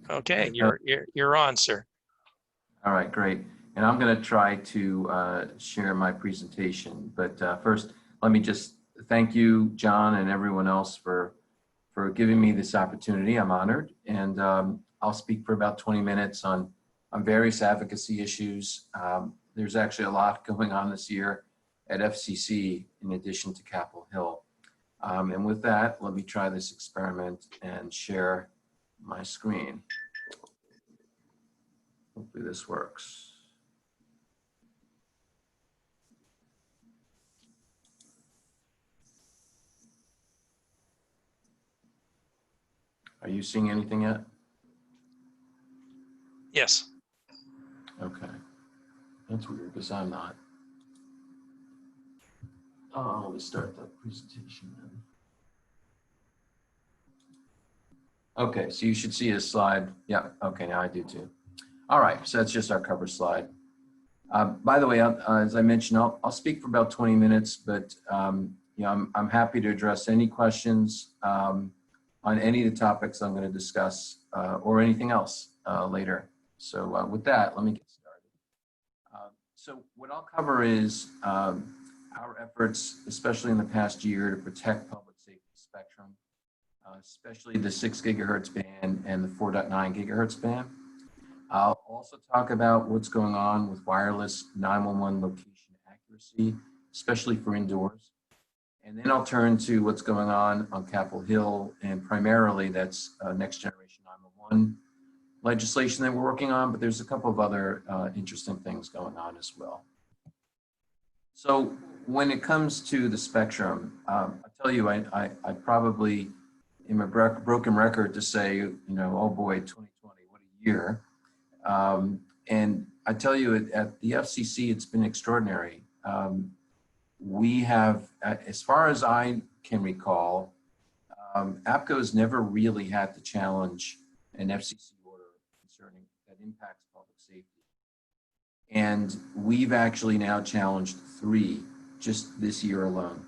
Okay, you're on, sir. All right, great. And I'm going to try to share my presentation. But first, let me just thank you, John, and everyone else for giving me this opportunity. I'm honored. And I'll speak for about 20 minutes on various advocacy issues. There's actually a lot going on this year at FCC in addition to Capitol Hill. And with that, let me try this experiment and share my screen. Hopefully this works. Are you seeing anything yet? Yes. Okay. That's weird because I'm not. Oh, let me start that presentation then. Okay, so you should see a slide. Yeah, okay, now I do too. All right, so that's just our cover slide. By the way, as I mentioned, I'll speak for about 20 minutes, but you know, I'm happy to address any questions on any of the topics I'm going to discuss or anything else later. So with that, let me get started. So what I'll cover is our efforts, especially in the past year, to protect public safety spectrum, especially the 6 gigahertz band and the 4.9 gigahertz band. I'll also talk about what's going on with wireless 911 location accuracy, especially for indoors. And then I'll turn to what's going on Capitol Hill, and primarily that's next generation 911 legislation that we're working on, but there's a couple of other interesting things going on as well. So when it comes to the spectrum, I tell you, I probably am a broken record to say, you know, oh boy, 2020, what a year. And I tell you, at the FCC, it's been extraordinary. We have, as far as I can recall, APCO has never really had to challenge an FCC order concerning that impacts public safety. And we've actually now challenged 3 just this year alone.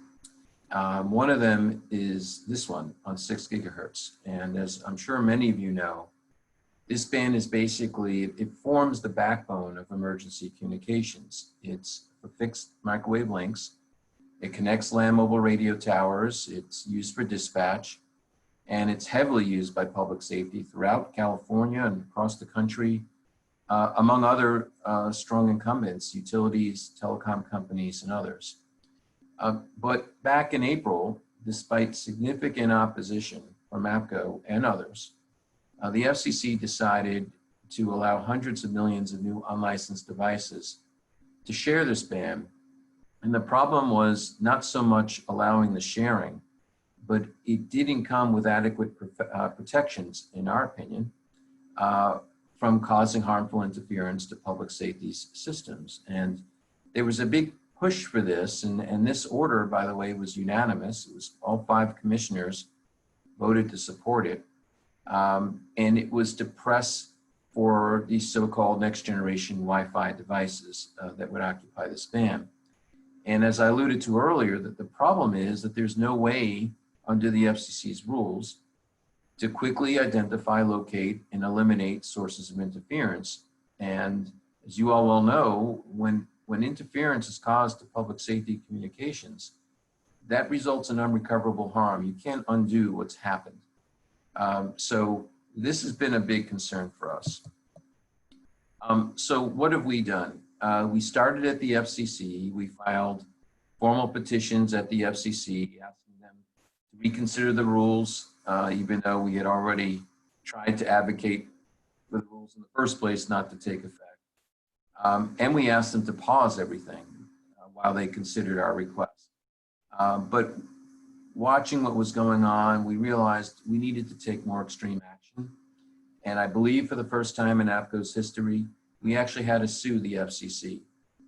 One of them is this one on 6 gigahertz. And as I'm sure many of you know, this band is basically, it forms the backbone of emergency communications. It's for fixed microwave links. It connects land mobile radio towers. It's used for dispatch, and it's heavily used by public safety throughout California and across the country, among other strong incumbents, utilities, telecom companies, and others. But back in April, despite significant opposition from APCO and others, the FCC decided to allow hundreds of millions of new unlicensed devices to share this band. And the problem was not so much allowing the sharing, but it didn't come with adequate protections, in our opinion, from causing harmful interference to public safety systems. And there was a big push for this, and this order, by the way, was unanimous. It was all 5 commissioners voted to support it. And it was to press for these so-called next generation Wi-Fi devices that would occupy this band. And as I alluded to earlier, that the problem is that there's no way under the FCC's rules to quickly identify, locate, and eliminate sources of interference. And as you all well know, when interference is caused to public safety communications, that results in unrecoverable harm. You can't undo what's happened. So this has been a big concern for us. So what have we done? We started at the FCC. We filed formal petitions at the FCC asking them to reconsider the rules, even though we had already tried to advocate for the rules in the first place not to take effect. And we asked them to pause everything while they considered our request. But watching what was going on, we realized we needed to take more extreme action. And I believe for the first time in APCO's history, we actually had to sue the FCC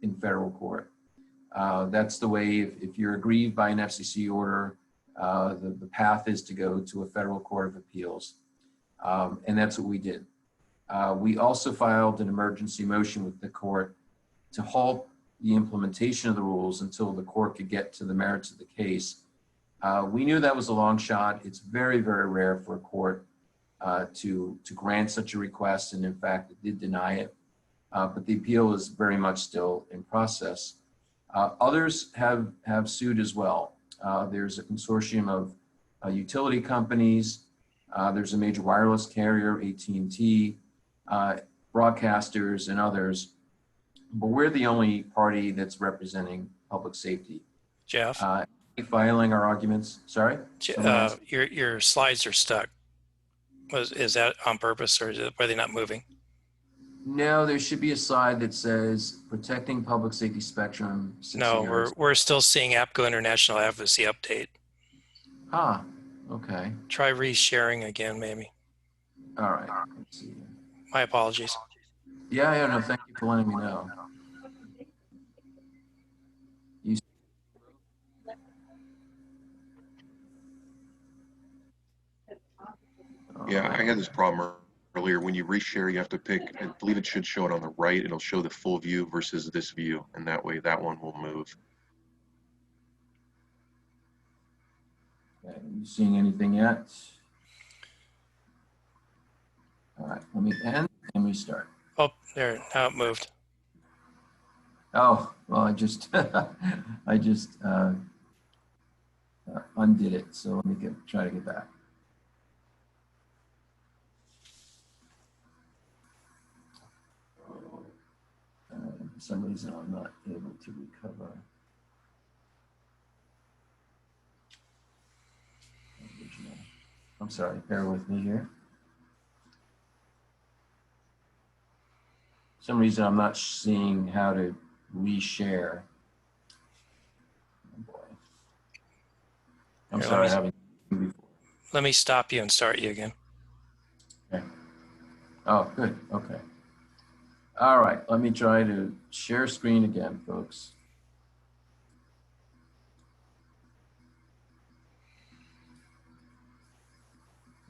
in federal court. That's the way, if you're aggrieved by an FCC order, the path is to go to a federal court of appeals. And that's what we did. We also filed an emergency motion with the court to halt the implementation of the rules until the court could get to the merits of the case. We knew that was a long shot. It's very, very rare for a court to grant such a request, and in fact, it did deny it. But the appeal is very much still in process. Others have sued as well. There's a consortium of utility companies. There's a major wireless carrier, AT&T, broadcasters, and others. But we're the only party that's representing public safety. Jeff, Filing our arguments. Sorry? your slides are stuck. Is that on purpose, or were they not moving? No, there should be a slide that says protecting public safety spectrum. No, we're still seeing APCO International Advocacy update. Ah, okay. Try resharing again, maybe. All right. Let's see. My apologies. Yeah, no, thank you for letting me know. Yeah, I had this problem earlier. When you reshare, you have to pick, I believe it should show it on the right. It'll show the full view versus this view, and that way that one will move. Okay, are you seeing anything yet? All right, let me end and restart. Oh, there, now it moved. Oh, well, I just undid it. So let me try to get back. For some reason, I'm not able to recover. Original. I'm sorry, bear with me here. For some reason, I'm not seeing how to reshare. Oh boy. I'm sorry, I haven't before. Let me stop you and start you again. Okay. Oh, good. Okay. All right, let me try to share screen again, folks.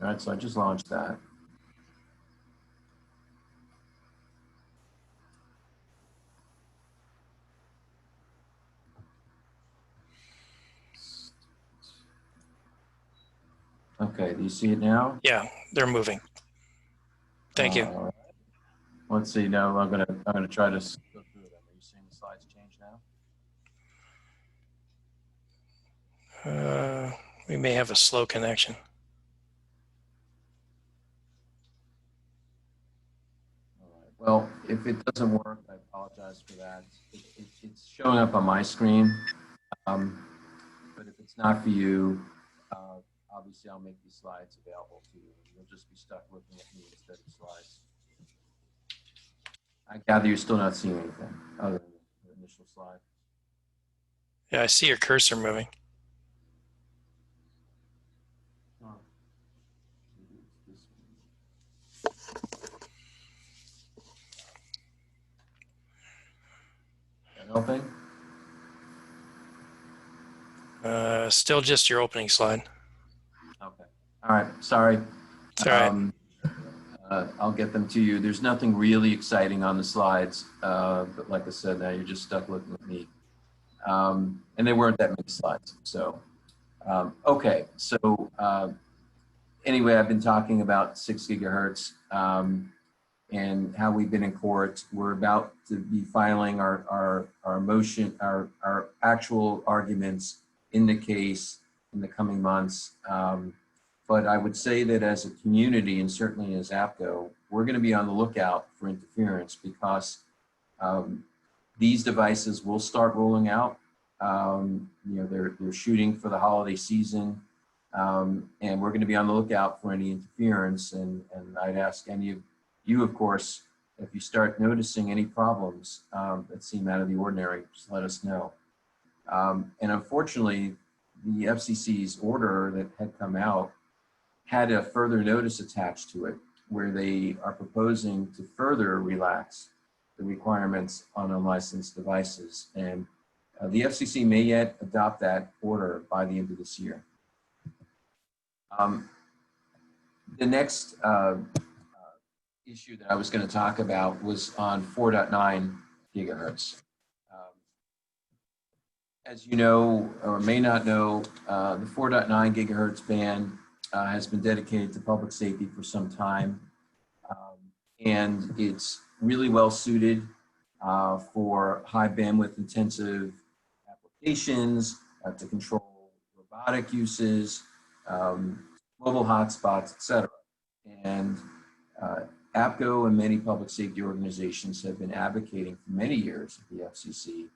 All right, so I just launched that. Okay, do you see it now? Yeah, they're moving. Thank you. Right. Let's see. Now I'm gonna try to go through them. Are you seeing the slides change now? We may have a slow connection. All right. Well, if it doesn't work, I apologize for that. It's showing up on my screen, but if it's not for you, obviously I'll make these slides available to you. You'll just be stuck looking at me instead of slides. I gather you're still not seeing anything other than the initial slide. Yeah, I see your cursor moving. Oh. That helping? Still just your opening slide. Okay. All right. Sorry. It's all right. I'll get them to you. There's nothing really exciting on the slides, but like I said, now you're just stuck looking at me. And there weren't that many slides. So, okay. So anyway, I've been talking about 6 gigahertz and how we've been in court. We're about to be filing our motion, our actual arguments in the case in the coming months. But I would say that as a community, and certainly as APCO, we're going to be on the lookout for interference because these devices will start rolling out. You know, they're shooting for the holiday season, and we're going to be on the lookout for any interference. And I'd ask any of you, of course, if you start noticing any problems that seem out of the ordinary, just let us know. And unfortunately, the FCC's order that had come out had a further notice attached to it where they are proposing to further relax the requirements on unlicensed devices. And the FCC may yet adopt that order by the end of this year. The next issue that I was going to talk about was on 4.9 gigahertz. As you know, or may not know, the 4.9 gigahertz band has been dedicated to public safety for some time. And it's really well suited for high bandwidth intensive applications to control robotic uses, mobile hotspots, et cetera. And APCO and many public safety organizations have been advocating for many years at the FCC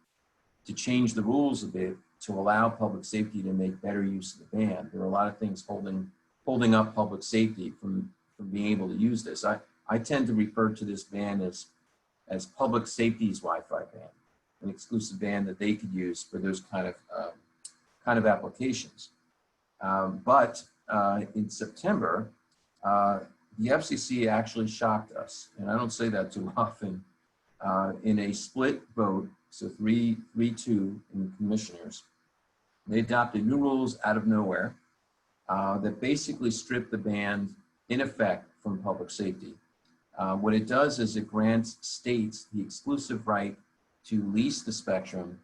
to change the rules a bit to allow public safety to make better use of the band. There are a lot of things holding up public safety from being able to use this. I tend to refer to this band as public safety's Wi-Fi band, an exclusive band that they could use for those kind of applications. But in September, the FCC actually shocked us, and I don't say that too often, in a split vote, so 3-2 in commissioners. They adopted new rules out of nowhere that basically stripped the band in effect from public safety. What it does is it grants states the exclusive right to lease the spectrum,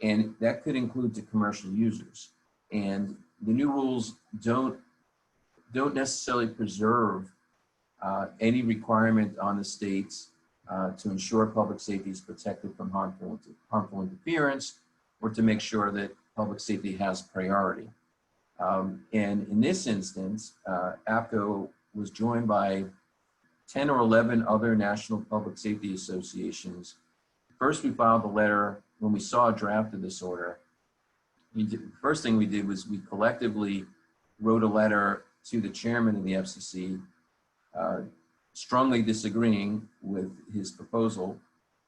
and that could include to commercial users. And the new rules don't necessarily preserve any requirement on the states to ensure public safety is protected from harmful interference, or to make sure that public safety has priority. And in this instance, APCO was joined by 10 or 11 other national public safety associations. First, we filed a letter when we saw a draft of this order. First thing we did was we collectively wrote a letter to the chairman of the FCC, strongly disagreeing with his proposal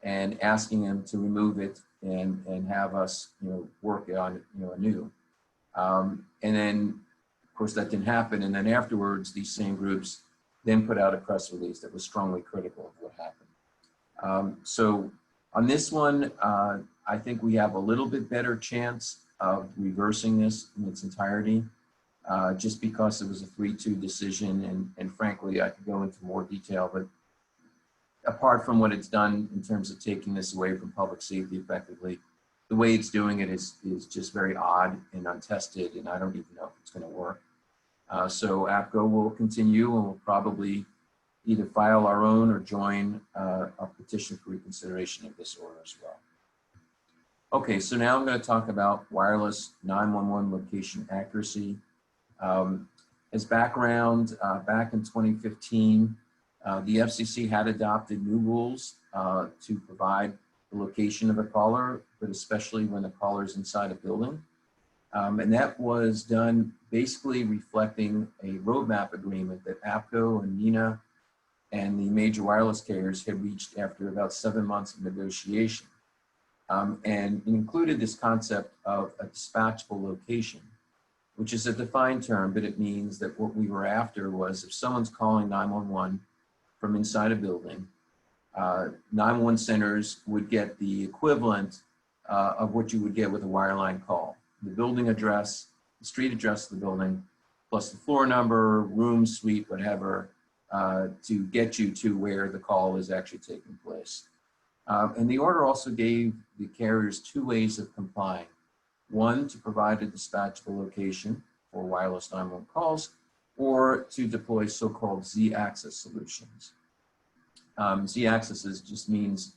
and asking him to remove it and have us, work on it, anew. And then, of course, that didn't happen. And then afterwards, these same groups then put out a press release that was strongly critical of what happened. So on this one, I think we have a little bit better chance of reversing this in its entirety, just because it was a 3-2 decision. And frankly, I could go into more detail, but apart from what it's done in terms of taking this away from public safety effectively, the way it's doing it is just very odd and untested, and I don't even know if it's going to work. So APCO will continue, and we'll probably either file our own or join a petition for reconsideration of this order as well. Okay, so now I'm going to talk about wireless 911 location accuracy. As background, back in 2015, the FCC had adopted new rules to provide the location of a caller, but especially when the caller is inside a building. And that was done basically reflecting a roadmap agreement that APCO and NENA and the major wireless carriers had reached after about 7 months of negotiation. And it included this concept of a dispatchable location, which is a defined term, but it means that what we were after was if someone's calling 911 from inside a building, 911 centers would get the equivalent of what you would get with a wireline call. The building address, the street address of the building, plus the floor number, room, suite, whatever, to get you to where the call is actually taking place. And the order also gave the carriers 2 ways of complying. One, to provide a dispatchable location for wireless 911 calls, or to deploy so-called Z-axis solutions. Z-axis just means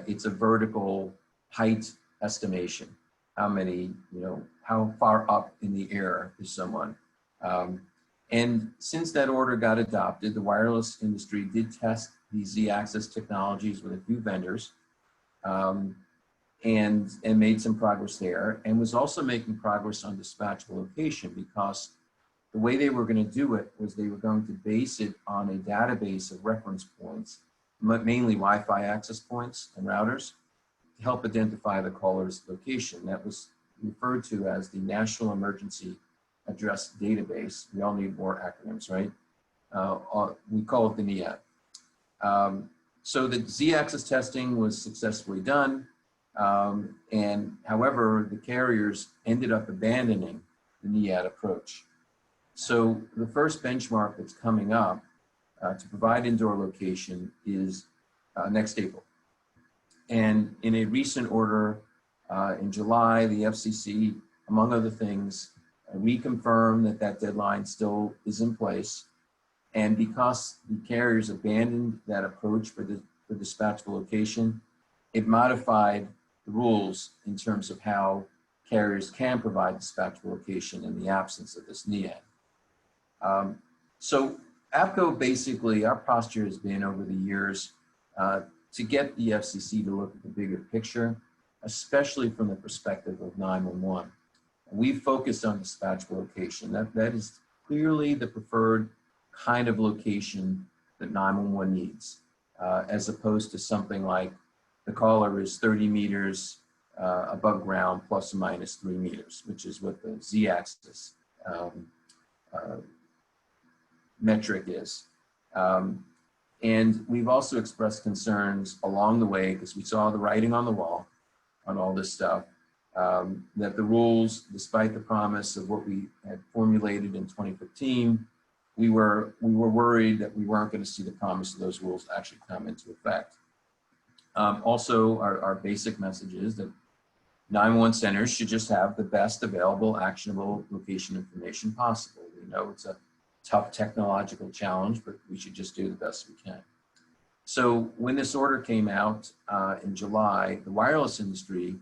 it's a vertical height estimation. How many, how far up in the air is someone? And since that order got adopted, the wireless industry did test these Z-axis technologies with a few vendors and made some progress there, and was also making progress on dispatchable location, because the way they were going to do it was they were going to base it on a database of reference points, mainly Wi-Fi access points and routers, to help identify the caller's location. That was referred to as the National Emergency Address Database. We all need more acronyms, right? We call it the NEAT. So the Z-axis testing was successfully done. And however, the carriers ended up abandoning the NEAT approach. So the first benchmark that's coming up to provide indoor location is next April. And in a recent order in July, the FCC, among other things, reconfirm that that deadline still is in place. And because the carriers abandoned that approach for dispatchable location, it modified the rules in terms of how carriers can provide dispatchable location in the absence of this NEAN. So APCO, basically, our posture has been over the years to get the FCC to look at the bigger picture, especially from the perspective of 911. We've focused on dispatchable location. That is clearly the preferred kind of location that 911 needs, as opposed to something like the caller is 30 meters above ground plus or minus 3 meters, which is what the Z-axis metric is. And we've also expressed concerns along the way, because we saw the writing on the wall on all this stuff, that the rules, despite the promise of what we had formulated in 2015, we were worried that we weren't going to see the promise of those rules actually come into effect. Also, our basic message is that 911 centers should just have the best available actionable location information possible. We know it's a tough technological challenge, but we should just do the best we can. So when this order came out in July, the wireless industry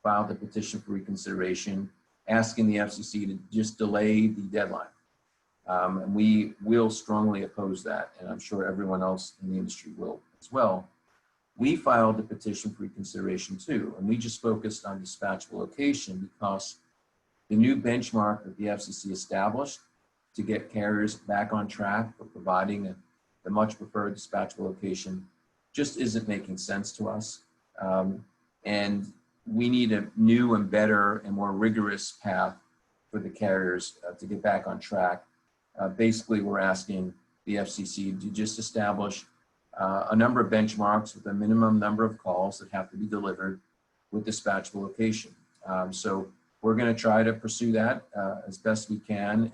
filed a petition for reconsideration, asking the FCC to just delay the deadline. And we will strongly oppose that, and I'm sure everyone else in the industry will as well. We filed a petition for reconsideration too, and we just focused on dispatchable location because the new benchmark that the FCC established to get carriers back on track for providing the much preferred dispatchable location just isn't making sense to us. And we need a new and better and more rigorous path for the carriers to get back on track. Basically, we're asking the FCC to just establish a number of benchmarks with a minimum number of calls that have to be delivered with dispatchable location. So we're going to try to pursue that as best we can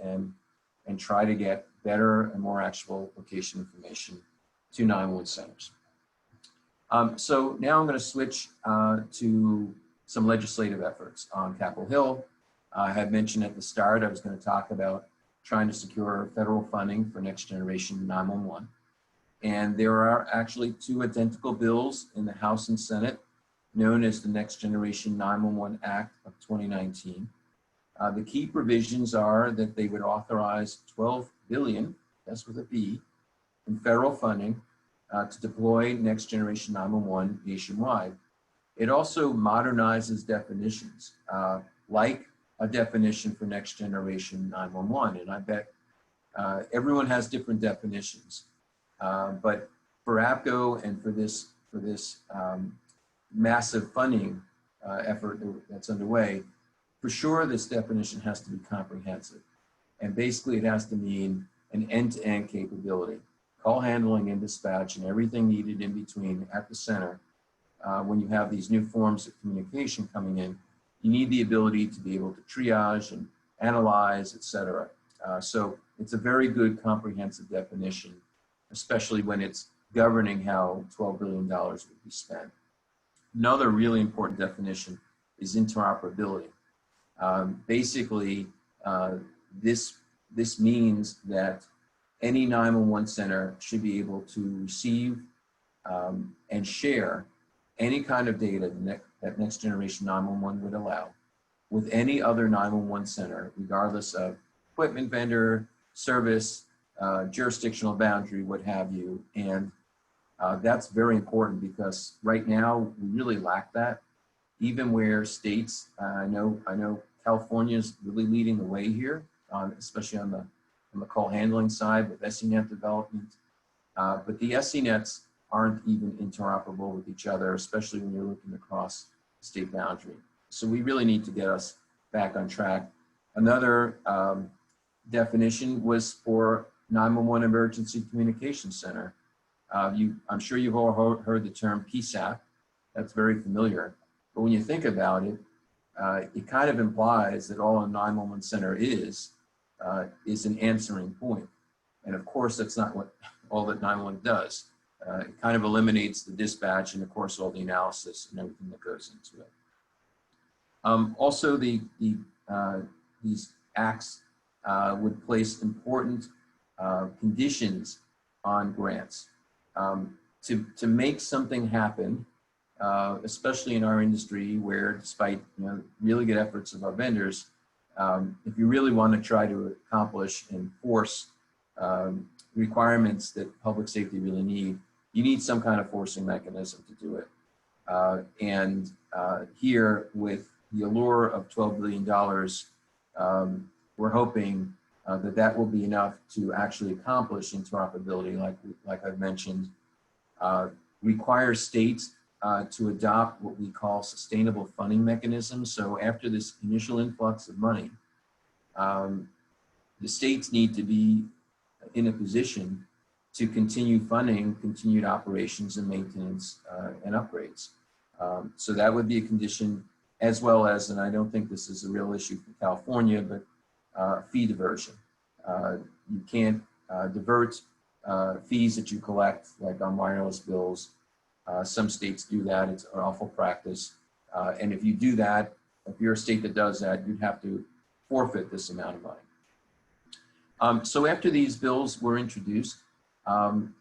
and try to get better and more actual location information to 911 centers. So now I'm going to switch to some legislative efforts on Capitol Hill. I had mentioned at the start I was going to talk about trying to secure federal funding for next generation 911. And there are actually 2 identical bills in the House and Senate known as the Next Generation 911 Act of 2019. The key provisions are that they would authorize $12 billion, that's with a B, in federal funding to deploy Next Generation 911 nationwide. It also modernizes definitions, like a definition for Next Generation 911. And I bet everyone has different definitions. But for APCO and for this massive funding effort that's underway, for sure this definition has to be comprehensive. And basically it has to mean an end-to-end capability, call handling and dispatch and everything needed in between at the center. When you have these new forms of communication coming in, you need the ability to be able to triage and analyze, et cetera. So it's a very good comprehensive definition, especially when it's governing how $12 billion would be spent. Another really important definition is interoperability. Basically, this means that any 911 center should be able to receive and share any kind of data that Next Generation 911 would allow with any other 911 center, regardless of equipment vendor, service, jurisdictional boundary, what have you. And that's very important because right now we really lack that. Even where states, I know California is really leading the way here, especially on the call handling side with SENet development. But the SENets aren't even interoperable with each other, especially when you're looking across the state boundary. So we really need to get us back on track. Another definition was for 911 Emergency Communication Center. I'm sure you've all heard the term PSAP. That's very familiar. But when you think about it, it kind of implies that all a 911 center is an answering point. And of course, that's not what all that 911 does. It kind of eliminates the dispatch and of course all the analysis and everything that goes into it. Also, these acts would place important conditions on grants. To make something happen, especially in our industry where despite really good efforts of our vendors, if you really want to try to accomplish and force requirements that public safety really need, you need some kind of forcing mechanism to do it. Here with the allure of $12 billion, we're hoping that will be enough to actually accomplish interoperability, like I've mentioned, require states to adopt what we call sustainable funding mechanisms. So after this initial influx of money, the states need to be in a position to continue funding continued operations and maintenance and upgrades. So that would be a condition, as well as, and I don't think this is a real issue for California, but fee diversion. You can't divert fees that you collect, like on wireless bills. Some states do that. It's an awful practice. And if you do that, if you're a state that does that, you'd have to forfeit this amount of money. So after these bills were introduced,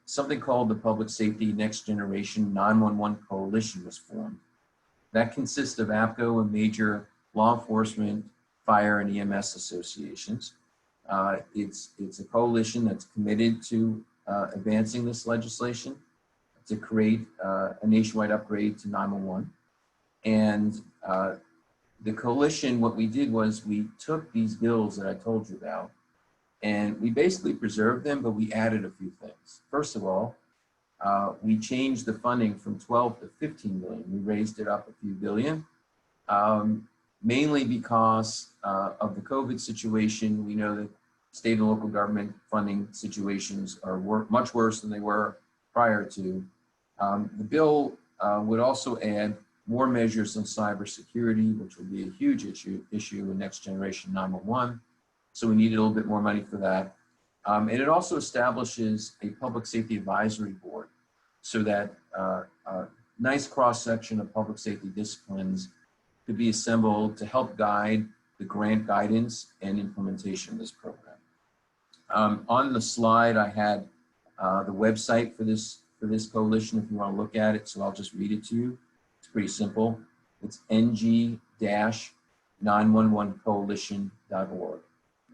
something called the Public Safety Next Generation 911 Coalition was formed. That consists of APCO and major law enforcement, fire, and EMS associations. It's a coalition that's committed to advancing this legislation to create a nationwide upgrade to 911. And the coalition, what we did was we took these bills that I told you about, and we basically preserved them, but we added a few things. First of all, we changed the funding from 12 to 15 billion. We raised it up a few billion, mainly because of the COVID situation. We know that state and local government funding situations are much worse than they were prior to. The bill would also add more measures on cybersecurity, which will be a huge issue in next generation 911. So we needed a little bit more money for that. And it also establishes a public safety advisory board so that a nice cross-section of public safety disciplines could be assembled to help guide the grant guidance and implementation of this program. On the slide, I had the website for this coalition if you want to look at it, so I'll just read it to you. It's pretty simple. It's ng-911coalition.org.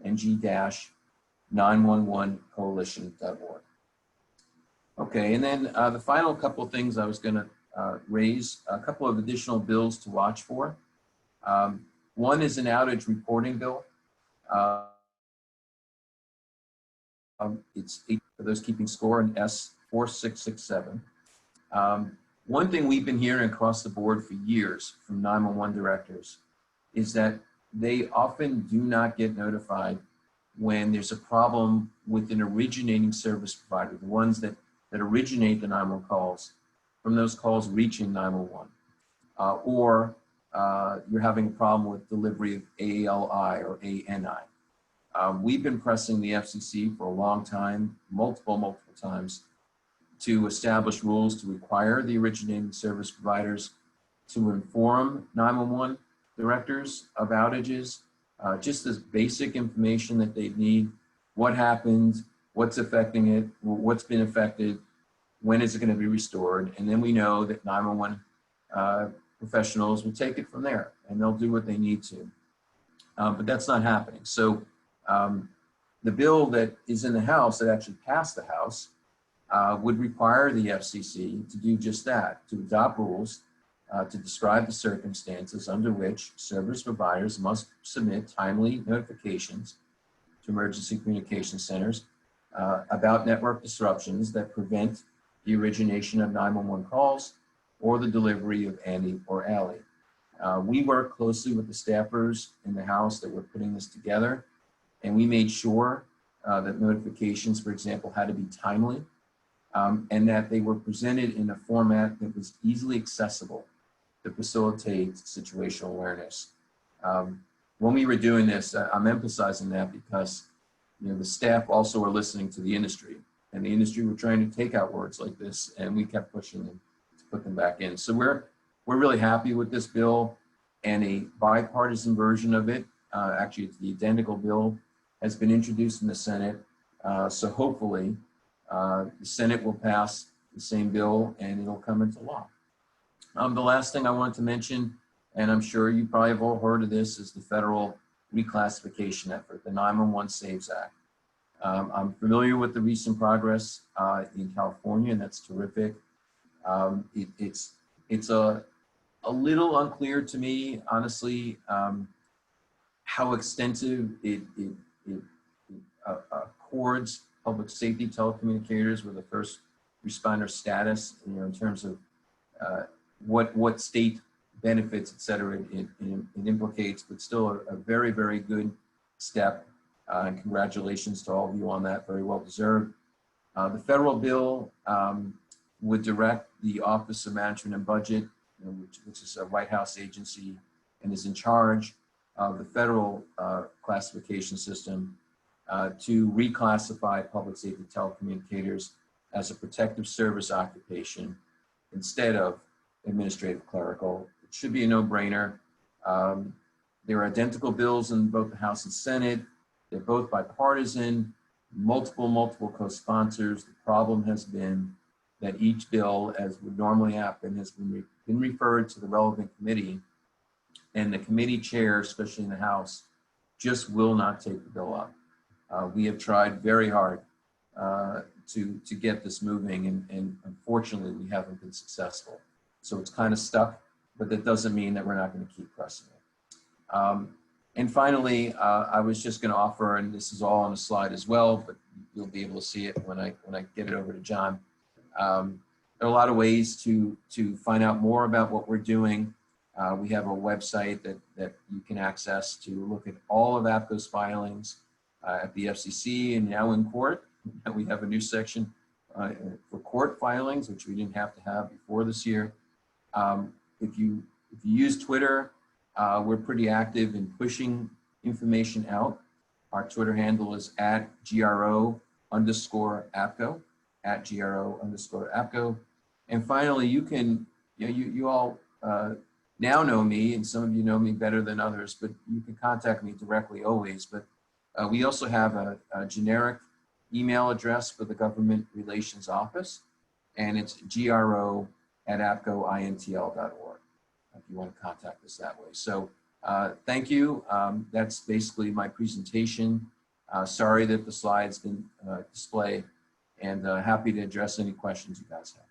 ng-911coalition.org. Okay, and then the final couple of things I was going to raise, a couple of additional bills to watch for. One is an outage reporting bill. It's for those keeping score in S4667. One thing we've been hearing across the board for years from 911 directors is that they often do not get notified when there's a problem with an originating service provider, the ones that originate the 911 calls, from those calls reaching 911. Or you're having a problem with delivery of ALI or ANI. We've been pressing the FCC for a long time, multiple times, to establish rules to require the originating service providers to inform 911 directors of outages, just as basic information that they need, what happened, what's affecting it, what's been affected, when is it going to be restored, and then we know that 911 professionals will take it from there and they'll do what they need to. But that's not happening. So the bill that is in the House, that actually passed the House, would require the FCC to do just that, to adopt rules to describe the circumstances under which service providers must submit timely notifications to emergency communication centers about network disruptions that prevent the origination of 911 calls or the delivery of ANI or ALI. We work closely with the staffers in the House that were putting this together, and we made sure that notifications, for example, had to be timely and that they were presented in a format that was easily accessible to facilitate situational awareness. When we were doing this, I'm emphasizing that because the staff also are listening to the industry, and the industry were trying to take out words like this, and we kept pushing them to put them back in. So we're really happy with this bill, and a bipartisan version of it actually it's the identical bill, has been introduced in the Senate. So hopefully the Senate will pass the same bill and it'll come into law. The last thing I wanted to mention, and I'm sure you probably have all heard of this, is the federal reclassification effort, the 911 SAVES Act. I'm familiar with the recent progress in California, and that's terrific. It's a little unclear to me, honestly, how extensive it accords public safety telecommunicators with a first responder status, in terms of what state benefits, et cetera, it implicates, but still a very, very good step. And congratulations to all of you on that, very well deserved. The federal bill would direct the Office of Management and Budget, which is a White House agency and is in charge of the federal classification system, to reclassify public safety telecommunicators as a protective service occupation instead of administrative clerical. It should be a no-brainer. There are identical bills in both the House and Senate. They're both bipartisan, multiple co-sponsors. The problem has been that each bill, as would normally happen, has been referred to the relevant committee, and the committee chair, especially in the House, just will not take the bill up. We have tried very hard to get this moving, and unfortunately we haven't been successful. So it's kind of stuck, but that doesn't mean that we're not going to keep pressing it. And finally, I was just going to offer, and this is all on the slide as well, but you'll be able to see it when I get it over to John. There are a lot of ways to find out more about what we're doing. We have a website that you can access to look at all of APCO's filings at the FCC and now in court. We have a new section for court filings, which we didn't have to have before this year. If you use Twitter, we're pretty active in pushing information out. Our Twitter handle is @GRO_APCO, @GRO_APCO. And finally, you can, you all now know me, and some of you know me better than others, but you can contact me directly always. But we also have a generic email address for the Government Relations Office, and it's gro@apcointl.org if you want to contact us that way. So thank you. That's basically my presentation. Sorry that the slides didn't display, and happy to address any questions you guys have.